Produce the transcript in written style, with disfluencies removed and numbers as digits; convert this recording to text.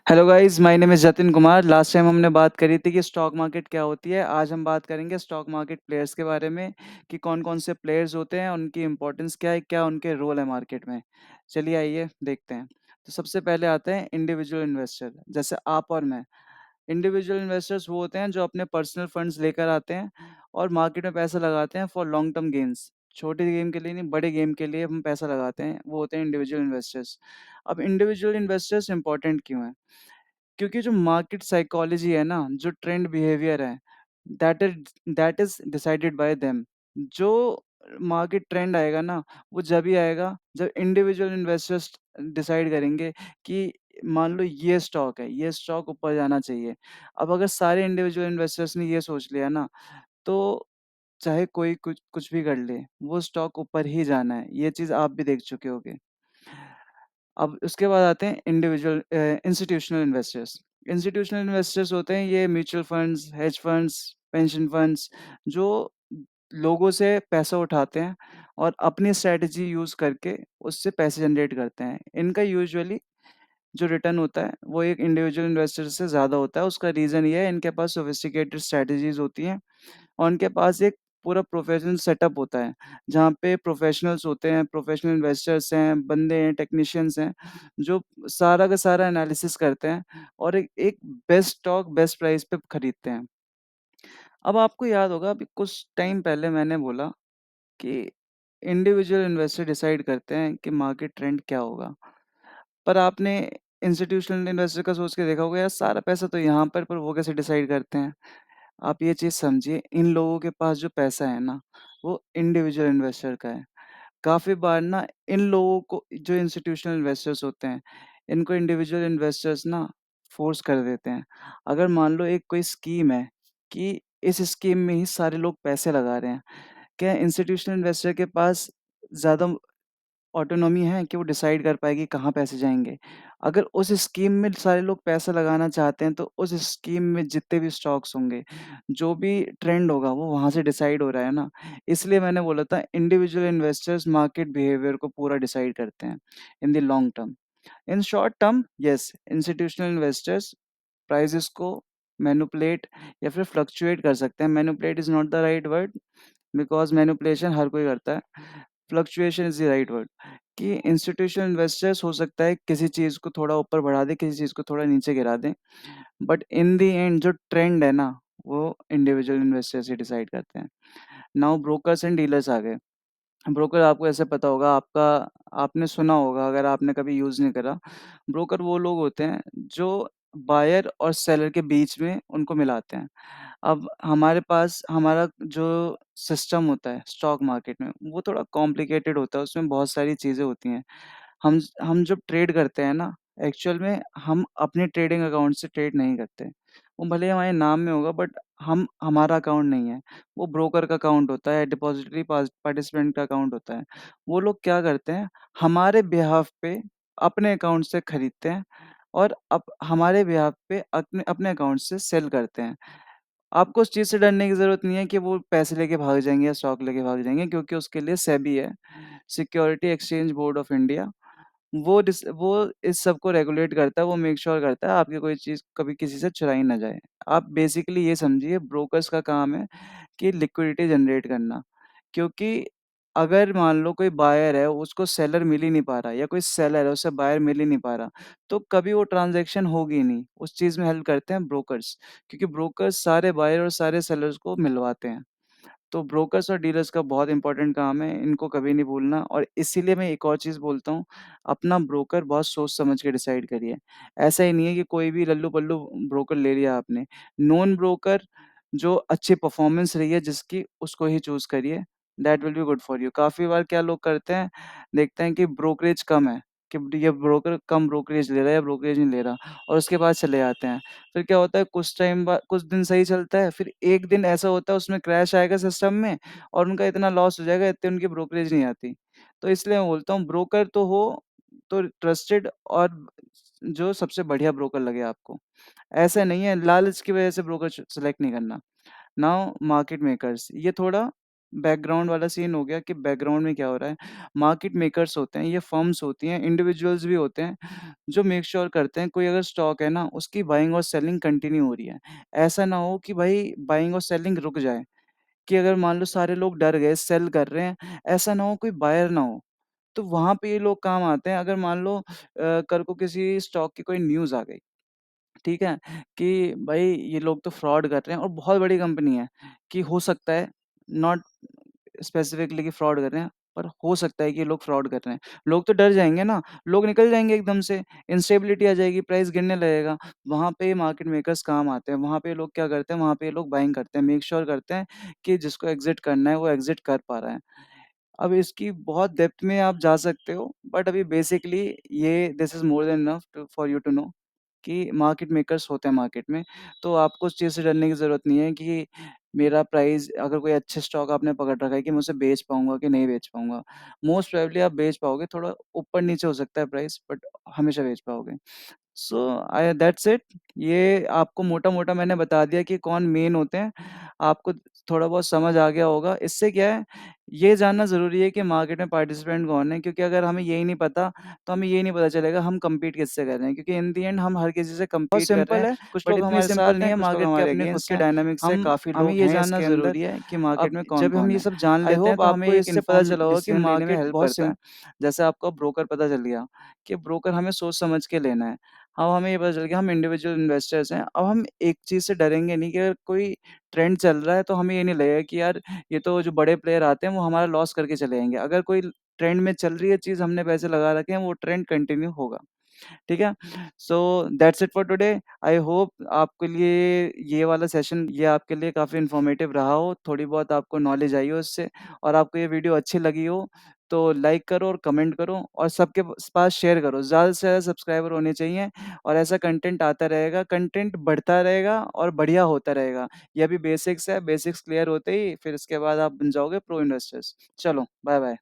Hello guys, my name is Jatin Kumar. Last time हमने बात करी थी कि स्टॉक मार्केट क्या होती है। आज हम बात करेंगे स्टॉक मार्केट प्लेयर्स के बारे में कि कौन-कौन से प्लेयर्स होते हैं, उनकी इम्पोर्टेंस क्या है, क्या उनके रोल है मार्केट में। चलिए आइए देखते हैं। तो सबसे पहले आते हैं इंडिविजुअल इन्वेस्टर, जैसे आप और मैं। इंडिविजुअल इन्वेस्टर्स वो होते हैं जो अपने पर्सनल फंड्स लेकर आते हैं और मार्केट में पैसा लगाते हैं फॉर लॉन्ग टर्म गेन्स। छोटे गेम के लिए नहीं, बड़े गेम के लिए हम पैसा लगाते हैं, वो होते हैं इंडिविजुअल इन्वेस्टर्स। अब इंडिविजुअल इन्वेस्टर्स इंपॉर्टेंट क्यों हैं? क्योंकि जो मार्केट साइकोलॉजी है ना, जो ट्रेंड बिहेवियर है, that is decided by them. जो मार्केट ट्रेंड आएगा ना, वो जब ही आएगा जब इंडिविजुअल इन्वेस्टर्स डिसाइड करेंगे कि मान लो ये स्टॉक है, ये स्टॉक ऊपर जाना चाहिए। अब अगर सारे इंडिविजुअल इन्वेस्टर्स ने ये सोच लिया ना, तो चाहे कोई कुछ कुछ भी कर ले, वो स्टॉक ऊपर ही जाना है। ये चीज आप भी देख चुके होगे। अब उसके बाद आते हैं individual institutional investors. Institutional investors होते हैं ये mutual funds, hedge funds, pension funds, जो लोगों से पैसा उठाते हैं और अपनी स्ट्रेटजी यूज करके उससे पैसे जनरेट करते हैं। इनका यूजुअली जो रिटर्न होता है वो एक इंडिविजुअल इन्वेस्टर से ज़्यादा होता है। उसका रीज़न ये है, इनके पास सोफिस्टिकेटेड स्ट्रेटजीज होती हैं और उनके पास एक पूरा प्रोफेशनल सेटअप होता है, जहाँ पे प्रोफेशनल्स होते हैं, प्रोफेशनल इन्वेस्टर्स हैं, बंदे हैं, टेक्नीशियंस हैं, जो सारा का सारा एनालिसिस करते हैं और एक एक बेस्ट स्टॉक बेस्ट प्राइस पे खरीदते हैं। अब आपको याद होगा, अभी कुछ टाइम पहले मैंने बोला कि इंडिविजुअल इन्वेस्टर डिसाइड करते हैं कि मार्केट ट्रेंड क्या होगा। पर आपने इंस्टीट्यूशनल इन्वेस्टर का सोच के देखा होगा, यार सारा पैसा तो यहाँ पर वो कैसे डिसाइड करते हैं? आप ये चीज़ समझिए, इन लोगों के पास जो पैसा है ना, वो इंडिविजुअल इन्वेस्टर का है। काफ़ी बार ना इन लोगों को, जो इंस्टीट्यूशनल इन्वेस्टर्स होते हैं, इनको इंडिविजुअल इन्वेस्टर्स ना फ़ोर्स कर देते हैं। अगर मान लो एक कोई स्कीम है कि इस स्कीम में ही सारे लोग पैसे लगा रहे हैं, क्या इंस्टीट्यूशनल इन्वेस्टर के पास ज़्यादा ऑटोनॉमी है कि वो डिसाइड कर पाए कि कहाँ पैसे जाएँगे? अगर उस स्कीम में सारे लोग पैसा लगाना चाहते हैं, तो उस स्कीम में जितने भी स्टॉक्स होंगे, जो भी ट्रेंड होगा, वो वहाँ से डिसाइड हो रहा है ना। इसलिए मैंने बोला था इंडिविजुअल इन्वेस्टर्स मार्केट बिहेवियर को पूरा डिसाइड करते हैं in the long term. In short term, yes, institutional investors prices को मैनिपुलेट या फिर फ्लक्चुएट कर सकते हैं। Manipulate is not the right word, because manipulation हर कोई करता है। Fluctuation is the right word. कि इंस्टीट्यूशनल इन्वेस्टर्स हो सकता है किसी चीज़ को थोड़ा ऊपर बढ़ा दें, किसी चीज़ को थोड़ा नीचे गिरा दें, बट इन द एंड जो ट्रेंड है ना, वो इंडिविजुअल इन्वेस्टर्स ही डिसाइड करते हैं। नाउ ब्रोकर्स एंड डीलर्स आ गए। ब्रोकर आपको ऐसे पता होगा, आपका आपने सुना होगा अगर आपने कभी यूज़ नहीं करा। ब्रोकर वो लोग होते हैं जो बायर और सेलर के बीच में उनको मिलाते हैं। अब हमारे पास हमारा जो सिस्टम होता है स्टॉक मार्केट में, वो थोड़ा कॉम्प्लिकेटेड होता है, उसमें बहुत सारी चीज़ें होती हैं। हम जब ट्रेड करते हैं ना, एक्चुअल में हम अपने ट्रेडिंग अकाउंट से ट्रेड नहीं करते। वो भले ही हमारे नाम में होगा, बट हम हमारा अकाउंट नहीं है। वो ब्रोकर का अकाउंट होता है, डिपॉजिटरी पार्टिसिपेंट का अकाउंट होता है। वो लोग क्या करते हैं, हमारे बिहाफ़ पे अपने अकाउंट से खरीदते हैं और हमारे बिहाफ़ पे अपने अपने अकाउंट से सेल करते हैं। आपको उस चीज़ से डरने की ज़रूरत नहीं है कि वो पैसे लेके भाग जाएँगे या स्टॉक लेके भाग जाएँगे, क्योंकि उसके लिए सेबी है, security exchange board of India. वो इस सब को रेगुलेट करता है, वो मेक श्योर करता है आपकी कोई चीज़ कभी किसी से चुराई ना जाए। आप बेसिकली ये समझिए, ब्रोकर्स का काम है कि लिक्विडिटी जनरेट करना। क्योंकि अगर मान लो कोई बायर है, उसको सेलर मिल ही नहीं पा रहा, या कोई सेलर है, उसे बायर मिल ही नहीं पा रहा, तो कभी वो ट्रांज़ैक्शन होगी ही नहीं। उस चीज़ में हेल्प करते हैं ब्रोकर्स, क्योंकि ब्रोकर्स सारे बायर और सारे सेलर्स को मिलवाते हैं। तो ब्रोकर्स और डीलर्स का बहुत इंपॉर्टेंट काम है, इनको कभी नहीं भूलना। और इसीलिए मैं एक और चीज़ बोलता हूँ, अपना ब्रोकर बहुत सोच समझ के डिसाइड करिए। ऐसा ही नहीं है कि कोई भी लल्लू-पल्लू ब्रोकर ले लिया आपने। नोन ब्रोकर जो अच्छी परफ़ॉर्मेंस रही है जिसकी, उसको ही चूज़ करिए, that will be good for you. काफ़ी बार क्या लोग करते हैं, देखते हैं कि ब्रोकरेज कम है, कि ये ब्रोकर कम ब्रोकरेज ले रहा है या ब्रोकरेज नहीं ले रहा, और उसके बाद चले जाते हैं। फिर क्या होता है, कुछ टाइम बाद कुछ दिन सही चलता है, फिर एक दिन ऐसा होता है उसमें क्रैश आएगा सिस्टम में और उनका इतना लॉस हो जाएगा, इतनी उनकी ब्रोकरेज नहीं आती। तो इसलिए मैं बोलता हूँ, ब्रोकर तो हो, तो ट्रस्टेड और जो सबसे बढ़िया ब्रोकर लगे आपको। ऐसा नहीं है लालच की वजह से ब्रोकर सेलेक्ट नहीं करना। नाउ मार्केट मेकर्स, ये थोड़ा बैकग्राउंड वाला सीन हो गया कि बैकग्राउंड में क्या हो रहा है। मार्केट मेकर्स होते हैं, ये फर्म्स होती हैं, इंडिविजुअल्स भी होते हैं, जो मेक श्योर करते हैं कोई अगर स्टॉक है ना, उसकी बाइंग और सेलिंग कंटिन्यू हो रही है। ऐसा ना हो कि भाई बाइंग और सेलिंग रुक जाए, कि अगर मान लो सारे लोग डर गए, सेल कर रहे हैं, ऐसा ना हो कोई बायर ना हो। तो वहाँ पे ये लोग काम आते हैं। अगर मान लो कल को किसी स्टॉक की कोई न्यूज़ आ गई, ठीक है? कि भाई ये लोग तो फ्रॉड कर रहे हैं और बहुत बड़ी कंपनी है, कि हो सकता है, नॉट स्पेसिफिकली कि फ्रॉड कर रहे हैं, पर हो सकता है कि ये लोग फ्रॉड कर रहे हैं। लोग तो डर जाएँगे ना, लोग निकल जाएँगे एकदम से, इंस्टेबिलिटी आ जाएगी, प्राइस गिरने लगेगा। वहाँ पे मार्केट मेकर्स काम आते हैं, वहाँ पे लोग क्या करते हैं, वहाँ पे लोग बाइंग करते हैं, मेक श्योर करते हैं कि जिसको एग्ज़िट करना है, वो एग्ज़िट कर पा रहा है। अब इसकी बहुत डेप्थ में आप जा सकते हो, बट अभी बेसिकली ये this is more than enough to for you to know कि मार्केट मेकर्स होते हैं मार्केट में। तो आपको उस चीज़ से डरने की ज़रूरत नहीं है कि मेरा प्राइस, अगर कोई अच्छे स्टॉक आपने पकड़ रखा है, कि मैं उसे बेच पाऊँगा कि नहीं बेच पाऊँगा। मोस्ट प्रोबेबली आप बेच पाओगे, थोड़ा ऊपर-नीचे हो सकता है प्राइस, बट हमेशा बेच पाओगे। सो आई दैट्स इट। ये आपको मोटा-मोटा मैंने बता दिया कि कौन मेन होते हैं। आपको थोड़ा बहुत समझ आ गया होगा। इससे क्या है, ये जानना ज़रूरी है कि मार्केट में पार्टिसिपेंट कौन है, क्योंकि अगर हमें यही नहीं पता, तो हमें ये नहीं पता चलेगा हम कम्पीट किससे कर रहे हैं, क्योंकि इन द एंड हम हर किसी से बहुत कम्पीट कर रहे सिंपल हैं। है, कुछ बट लोग इतनी हमारे सिंपल साथ नहीं हैं, है, कुछ लोग मार्केट के हमारे अपने खुद अगेंस्ट के हैं। डायनामिक्स है, हम काफ़ी हमें लोग ये हैं जानना इसके अंदर। ज़रूरी है कि मार्केट अब में जब हम कौन-कौन ये है। सब जान आई लेते हैं होप तो आपको हमें एक इससे पता इन्फॉर्म्ड चला होगा कि डिसीजन लेने में मार्केट हेल्प बहुत करता सिम है। जैसे आपको ब्रोकर पता चल गया कि ब्रोकर हमें सोच समझ के लेना है। अब हमें ये पता चल गया हम इंडिविजुअल इन्वेस्टर्स हैं। अब हम एक चीज़ से डरेंगे नहीं कि अगर कोई ट्रेंड चल रहा है, तो हमें ये नहीं लगेगा कि यार ये तो जो बड़े प्लेयर आते हैं वो हमारा लॉस करके चले जाएँगे। अगर कोई ट्रेंड में चल रही है चीज़, हमने पैसे लगा रखे हैं, वो ट्रेंड कंटिन्यू होगा। ठीक है? So that's it for today. I hope आपके लिए ये वाला सेशन, ये आपके लिए काफ़ी इन्फॉर्मेटिव रहा हो, थोड़ी बहुत आपको नॉलेज आई हो इससे, और आपको ये वीडियो अच्छी लगी हो, तो लाइक करो और कमेंट करो और सबके पास शेयर करो। ज़्यादा से ज़्यादा सब्सक्राइबर होने चाहिए और ऐसा कंटेंट आता रहेगा, कंटेंट बढ़ता रहेगा और बढ़िया होता रहेगा। ये अभी बेसिक्स है, बेसिक्स क्लियर होते ही फिर इसके बाद आप बन जाओगे प्रो इन्वेस्टर्स। चलो, बाय-बाय।